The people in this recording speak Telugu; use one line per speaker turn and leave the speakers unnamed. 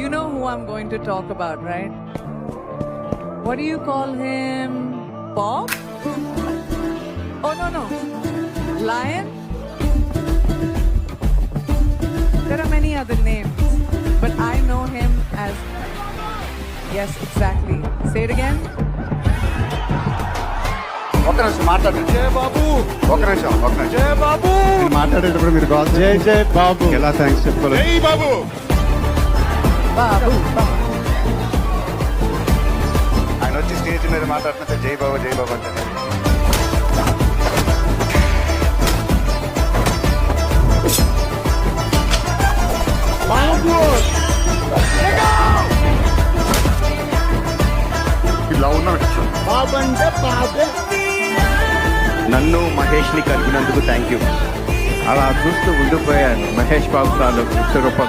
You know who I'm going to talk about, right? What do you call him? Bob? Oh, no. Lion? There are many other names, but I know him as... Yes, exactly. Say it again.
ఒక్క నిమిషం మాట్లాడండి.
జయ బాబు,
ఒక్క నిమిషం
జయ బాబు,
మాట్లాడేటప్పుడు మీరు కాల్
జై జై బాబు,
ఎలా థ్యాంక్స్ చెప్పుకోలేదు.
జై బాబు.
Babu.
ఆయన వచ్చి స్టేజ్ మీద మాట్లాడుతుంటే జై బాబు అంటే
బాబు,
ఇలా ఉన్న విషయం.
బాబు అంటే బాబే.
నన్ను మహేష్ ని కలిగినందుకు థ్యాంక్ యూ. అలా చూస్తూ ఉండిపోయాను. మహేష్ బాబు తాలూకు విశ్వరూపం.